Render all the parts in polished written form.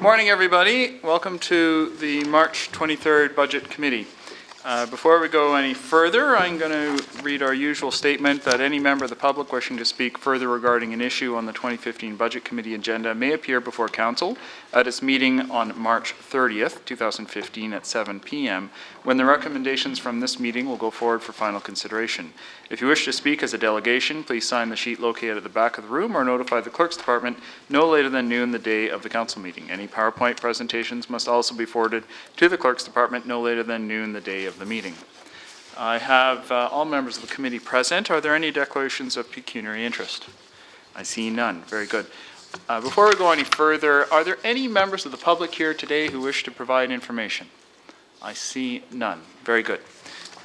Morning, everybody. Welcome to the March 23rd Budget Committee. Before we go any further, I'm going to read our usual statement that any member of the public wishing to speak further regarding an issue on the 2015 Budget Committee agenda may appear before Council at its meeting on March 30th, 2015 at 7 p.m., when the recommendations from this meeting will go forward for final consideration. If you wish to speak as a delegation, please sign the sheet located at the back of the room or notify the Clerk's Department no later than noon the day of the Council meeting. Any PowerPoint presentations must also be forwarded to the Clerk's Department no later than noon the day of the meeting. I have all members of the committee present. Are there any declarations of pecuniary interest? I see none. Very good. Before we go any further, are there any members of the public here today who wish to provide information? I see none. Very good.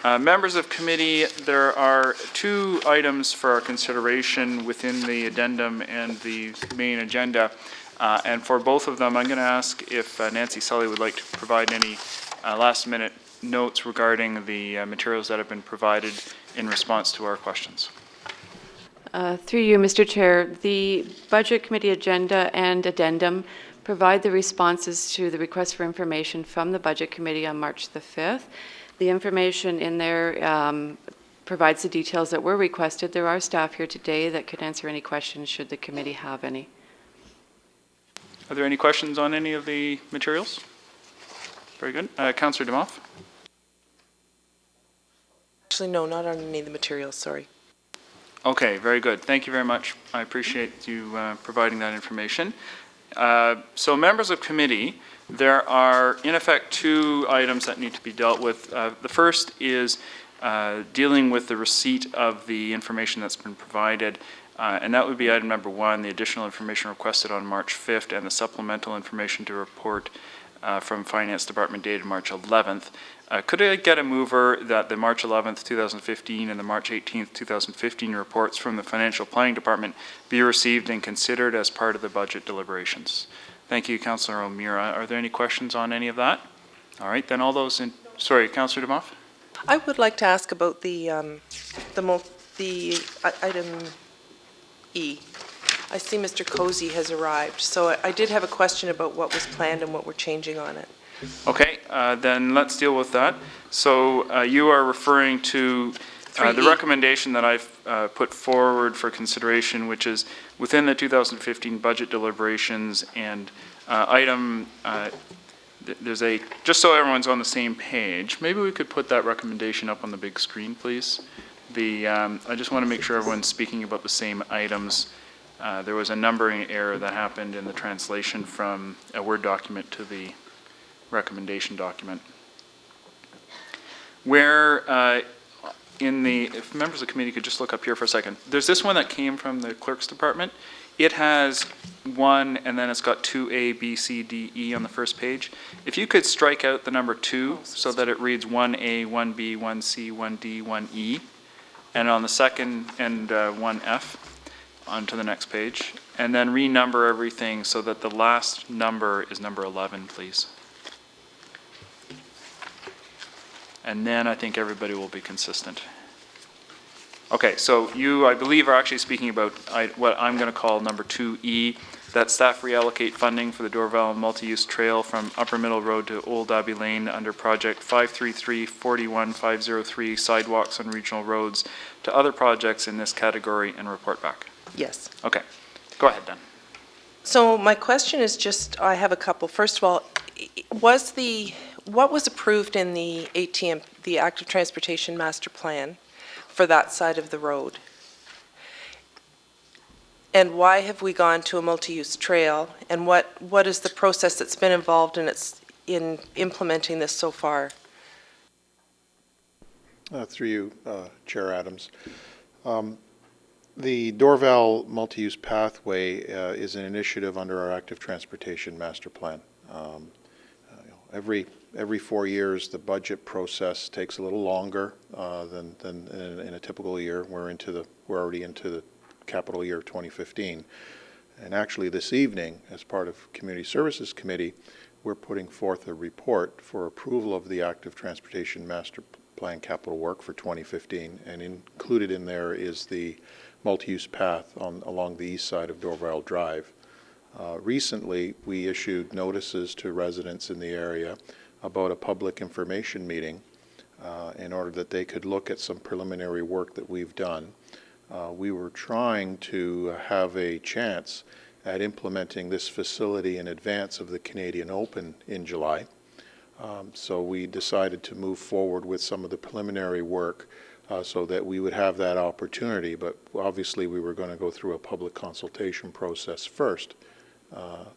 Members of committee, there are two items for our consideration within the addendum and the main agenda. And for both of them, I'm going to ask if Nancy Sully would like to provide any last-minute notes regarding the materials that have been provided in response to our questions. Through you, Mr. Chair, the Budget Committee agenda and addendum provide the responses to the request for information from the Budget Committee on March the 5th. The information in there provides the details that were requested. There are staff here today that could answer any questions should the committee have any. Are there any questions on any of the materials? Very good. Councillor Demoff? Actually, no, not on any of the materials, sorry. Okay, very good. Thank you very much. I appreciate you providing that information. So members of committee, there are in effect two items that need to be dealt with. The first is dealing with the receipt of the information that's been provided, and that would be item number 1, the additional information requested on March 5th and the supplemental information to report from Finance Department dated March 11th. Could I get a mover that the March 11th, 2015 and the March 18th, 2015 reports from the Financial Planning Department be received and considered as part of the budget deliberations? Thank you, Councillor O'Meara. Are there any questions on any of that? All right, then all those in... Sorry, Councillor Demoff? I would like to ask about the item E. I see Mr. Cozy has arrived, so I did have a question about what was planned and what we're changing on it. Okay, then let's deal with that. So you are referring to the recommendation that I've put forward for consideration, which is within the 2015 budget deliberations, and item, there's a, just so everyone's on the same page, maybe we could put that recommendation up on the big screen, please. I just want to make sure everyone's speaking about the same items. There was a numbering error that happened in the translation from a Word document to the recommendation document. Where if members of the committee could just look up here for a second. There's this one that came from the Clerk's Department. It has 1 and then it's got 2A, B, C, D, E on the first page. If you could strike out the number 2 so that it reads 1A, 1B, 1C, 1D, 1E, and on the second and 1F onto the next page, and then renumber everything so that the last number is number 11, please. And then I think everybody will be consistent. Okay, so you, I believe, are actually speaking about what I'm going to call number 2E, that staff reallocate funding for the Dorval multi-use trail from Upper Middle Road to Old Abbey Lane under project 533-41503 sidewalks on regional roads to other projects in this category and report back. Yes. Okay, go ahead then. So my question is just, I have a couple. First of all, what was approved in the ATM, the Active Transportation Master Plan, for that side of the road? And why have we gone to a multi-use trail? And what is the process that's been involved in implementing this so far? Through you, Chair Adams. The Dorval multi-use pathway is an initiative under our Active Transportation Master Plan. Every 4 years, the budget process takes a little longer than in a typical year. We're already into the capital year 2015, and actually this evening, as part of Community Services Committee, we're putting forth a report for approval of the Active Transportation Master Plan capital work for 2015, and included in there is the multi-use path along the east side of Dorval Drive. Recently, we issued notices to residents in the area about a public information meeting in order that they could look at some preliminary work that we've done. We were trying to have a chance at implementing this facility in advance of the Canadian Open in July. So we decided to move forward with some of the preliminary work so that we would have that opportunity, but obviously we were going to go through a public consultation process first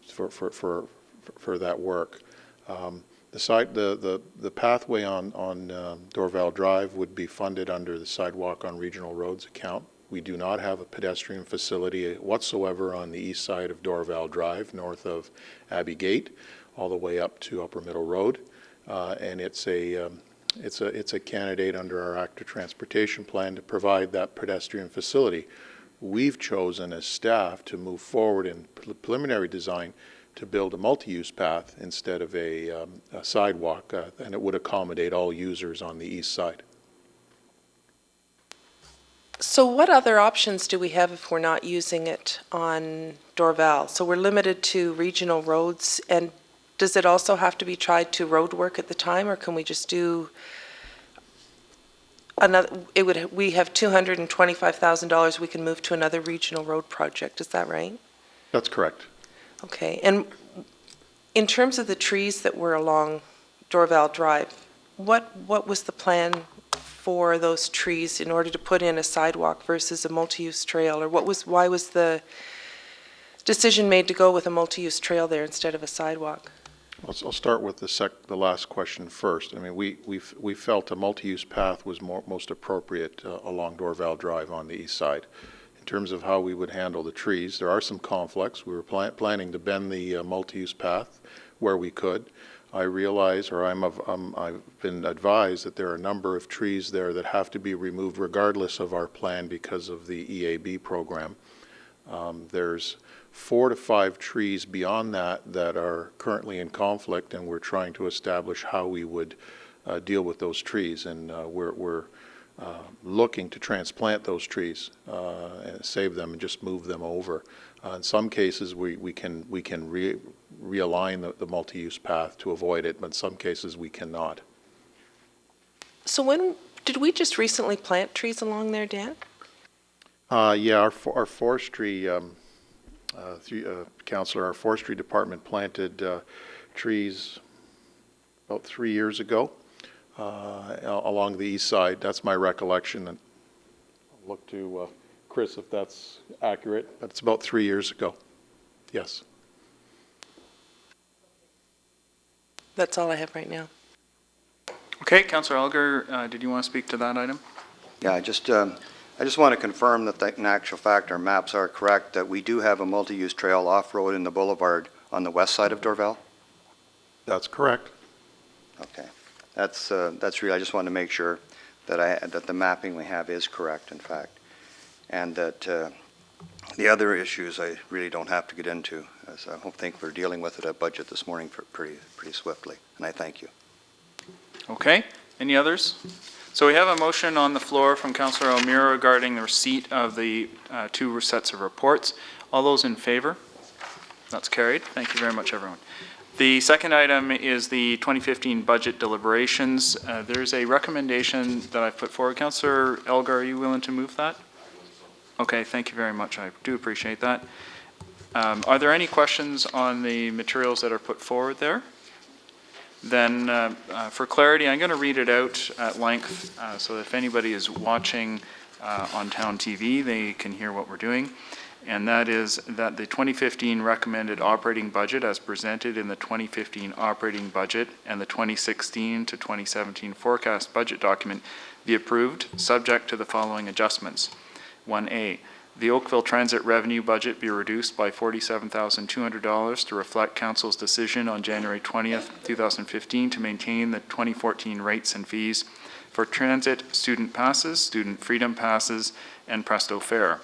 for that work. The pathway on Dorval Drive would be funded under the Sidewalk on Regional Roads account. We do not have a pedestrian facility whatsoever on the east side of Dorval Drive, north of Abbey Gate, all the way up to Upper Middle Road, and it's a candidate under our active transportation plan to provide that pedestrian facility. We've chosen as staff to move forward in preliminary design to build a multi-use path instead of a sidewalk, and it would accommodate all users on the east side. So what other options do we have if we're not using it on Dorval? So we're limited to regional roads, and does it also have to be tried to road work at the time, or can we just do another? We have $225,000 we can move to another regional road project, is that right? That's correct. Okay, and in terms of the trees that were along Dorval Drive, what was the plan for those trees in order to put in a sidewalk versus a multi-use trail, or why was the decision made to go with a multi-use trail there instead of a sidewalk? I'll start with the last question first. I mean, we felt a multi-use path was most appropriate along Dorval Drive on the east side. In terms of how we would handle the trees, there are some conflicts. We were planning to bend the multi-use path where we could. I realize, or I've been advised that there are a number of trees there that have to be removed regardless of our plan because of the EAB program. There's 4 to 5 trees beyond that are currently in conflict, and we're trying to establish how we would deal with those trees. And we're looking to transplant those trees and save them and just move them over. In some cases, we can realign the multi-use path to avoid it, but in some cases we cannot. So when did we just recently plant trees along there, Dan? Yeah, our forestry Councillor, our forestry department planted trees about 3 years ago along the east side. That's my recollection. And I'll look to Chris if that's accurate, but it's about 3 years ago. Yes. That's all I have right now. Okay, Councillor Elgar, did you want to speak to that item? Yeah, I just want to confirm that in actual fact our maps are correct, that we do have a multi-use trail off-road in the boulevard on the west side of Dorval? That's correct. Okay. That's really, I just wanted to make sure that that the mapping we have is correct, in fact, and that the other issues I really don't have to get into, as I think we're dealing with it at budget this morning pretty swiftly, and I thank you. Okay, any others? So we have a motion on the floor from Councillor O'Meara regarding the receipt of the 2 sets of reports. All those in favor? That's carried. Thank you very much, everyone. The second item is the 2015 budget deliberations. There's a recommendation that I've put forward. Councillor Elgar, are you willing to move that? Okay, thank you very much. I do appreciate that. Are there any questions on the materials that are put forward there? Then, for clarity, I'm going to read it out at length so that if anybody is watching on Town TV, they can hear what we're doing. And that is that the 2015 recommended operating budget as presented in the 2015 operating budget and the 2016 to 2017 forecast budget document be approved, subject to the following adjustments. 1A, the Oakville Transit revenue budget be reduced by $47,200 to reflect Council's decision on January 20th, 2015 to maintain the 2014 rates and fees for transit student passes, student freedom passes, and Presto Fare.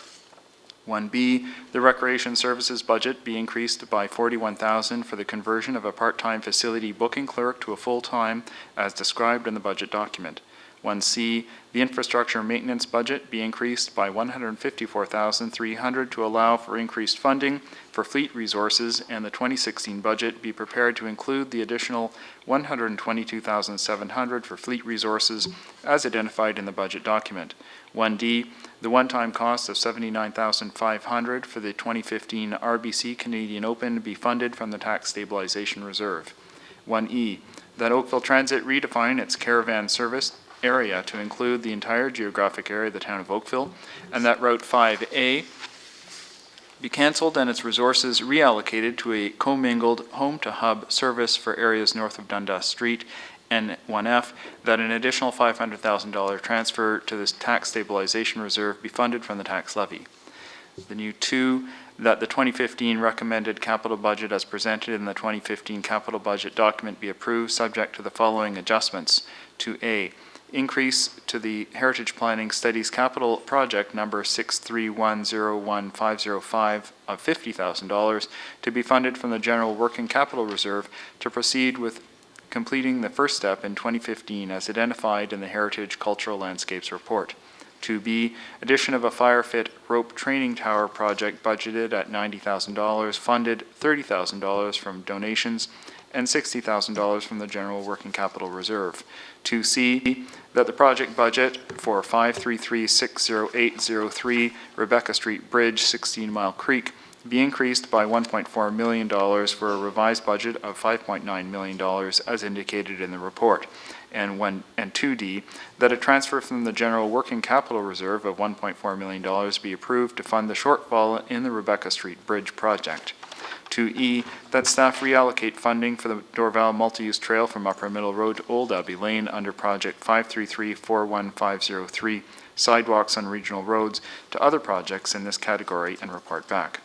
1B, the Recreation Services budget be increased by $41,000 for the conversion of a part-time facility booking clerk to a full-time as described in the budget document. 1C, the infrastructure maintenance budget be increased by $154,300 to allow for increased funding for fleet resources, and the 2016 budget be prepared to include the additional $122,700 for fleet resources as identified in the budget document. 1D, the one-time cost of $79,500 for the 2015 RBC Canadian Open be funded from the Tax Stabilization Reserve. 1E, that Oakville Transit redefine its caravan service area to include the entire geographic area of the town of Oakville, and that Route 5A be cancelled and its resources reallocated to a commingled home-to-hub service for areas north of Dundas Street, and 1F, that an additional $500,000 transfer to this tax stabilization reserve be funded from the tax levy. The new 2, that the 2015 recommended capital budget as presented in the 2015 capital budget document be approved, subject to the following adjustments. 2A, increase to the Heritage Planning Studies Capital Project number 631015505 of $50,000 to be funded from the General Working Capital Reserve to proceed with completing the first step in 2015 as identified in the Heritage Cultural Landscapes Report. 2B, addition of a fire fit rope training tower project budgeted at $90,000, funded $30,000 from donations and $60,000 from the General Working Capital Reserve. 2C, that the project budget for 533-60803 Rebecca Street Bridge, 16 Mile Creek, be increased by $1.4 million for a revised budget of $5.9 million as indicated in the report. And 2D, that a transfer from the General Working Capital Reserve of $1.4 million be approved to fund the shortfall in the Rebecca Street Bridge project. 2E, that staff reallocate funding for the Dorval Multi-Use Trail from Upper Middle Road to Old Abbey Lane under Project 533-41503, sidewalks on regional roads, to other projects in this category and report back.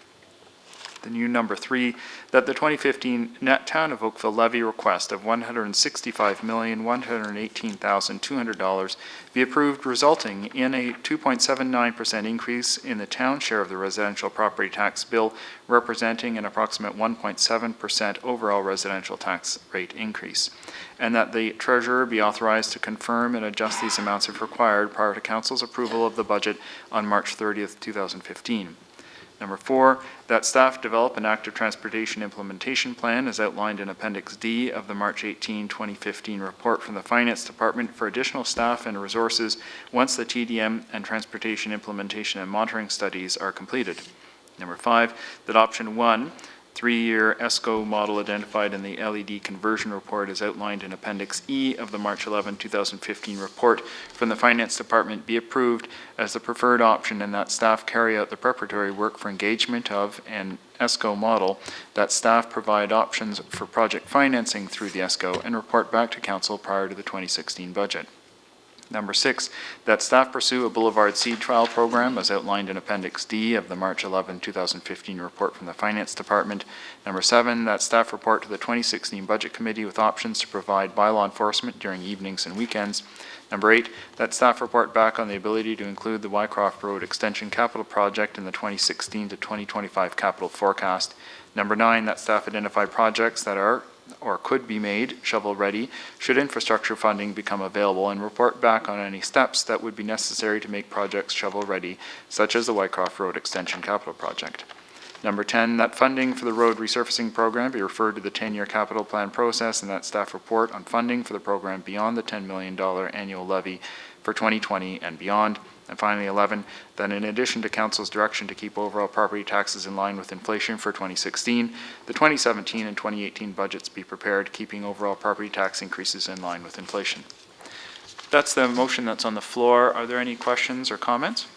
The new number 3, that the 2015 net Town of Oakville levy request of $165,118,200 be approved, resulting in a 2.79% increase in the town share of the residential property tax bill, representing an approximate 1.7% overall residential tax rate increase, and that the treasurer be authorized to confirm and adjust these amounts if required prior to council's approval of the budget on March 30th, 2015. Number 4, that staff develop an active transportation implementation plan as outlined in Appendix D of the March 18, 2015 report from the Finance Department for additional staff and resources once the TDM and transportation implementation and monitoring studies are completed. Number 5, that option 1, 3-year ESCO model identified in the LED conversion report as outlined in Appendix E of the March 11, 2015 report from the Finance Department be approved as the preferred option, and that staff carry out the preparatory work for engagement of an ESCO model, that staff provide options for project financing through the ESCO and report back to Council prior to the 2016 budget. Number 6, that staff pursue a Boulevard Seed Trial Program as outlined in Appendix D of the March 11, 2015 report from the Finance Department. Number 7, that staff report to the 2016 Budget Committee with options to provide bylaw enforcement during evenings and weekends. Number 8, that staff report back on the ability to include the Wycroft Road Extension Capital Project in the 2016 to 2025 capital forecast. Number 9, that staff identify projects that are or could be made shovel-ready should infrastructure funding become available, and report back on any steps that would be necessary to make projects shovel-ready, such as the Wycroft Road Extension Capital Project. Number 10, that funding for the road resurfacing program be referred to the 10-year capital plan process, and that staff report on funding for the program beyond the $10 million annual levy for 2020 and beyond. And finally, 11, that in addition to Council's direction to keep overall property taxes in line with inflation for 2016, the 2017 and 2018 budgets be prepared, keeping overall property tax increases in line with inflation. That's the motion that's on the floor. Are there any questions or comments?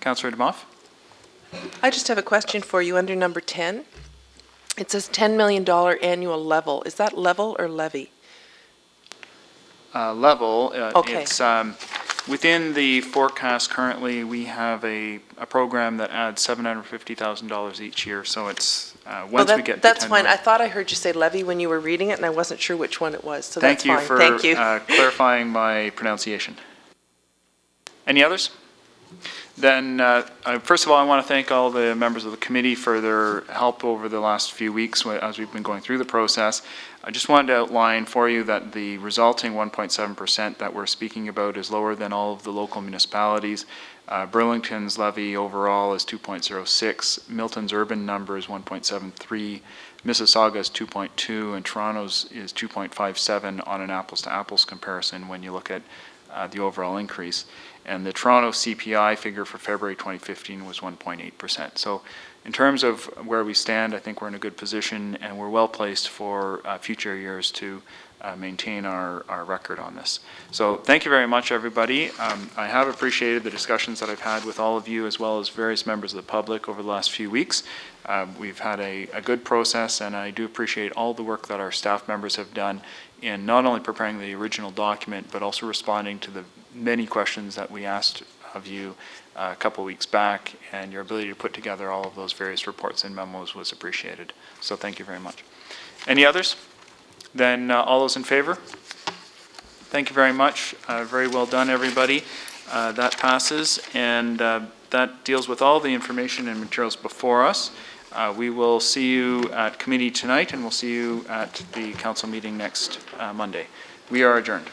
Councillor DeMoff? I just have a question for you under number 10. It says $10 million annual level. Is that level or levy? Level. Okay. It's within the forecast currently, we have a program that adds $750,000 each year. So it's once we get to that's 10 fine. million. I thought I heard you say levy when you were reading it, and I wasn't sure which one it was. So that's fine. Thank you Thank for clarifying my pronunciation. Any others? Then, first of all, I want to thank all the members of the committee for their help over the last few weeks as we've been going through the process. I just wanted to outline for you that the resulting 1.7% that we're speaking about is lower than all of the local municipalities. Burlington's levy overall is 2.06, Milton's urban number is 1.73, Mississauga's 2.2, and Toronto's is 2.57 on an apples-to-apples comparison when you look at the overall increase. And the Toronto CPI figure for February 2015 was 1.8%. So in terms of where we stand, I think we're in a good position, and we're well placed for future years to maintain our record on this. So thank you very much, everybody. I have appreciated the discussions that I've had with all of you, as well as various members of the public over the last few weeks. We've had a good process, and I do appreciate all the work that our staff members have done in not only preparing the original document, but also responding to the many questions that we asked of you a couple weeks back, and your ability to put together all of those various reports and memos was appreciated. So thank you very much. Any others? Then all those in favor? Thank you very much. Very well done, everybody. That passes, and that deals with all the information and materials before us. We will see you at committee tonight, and we'll see you at the council meeting next Monday. We are adjourned.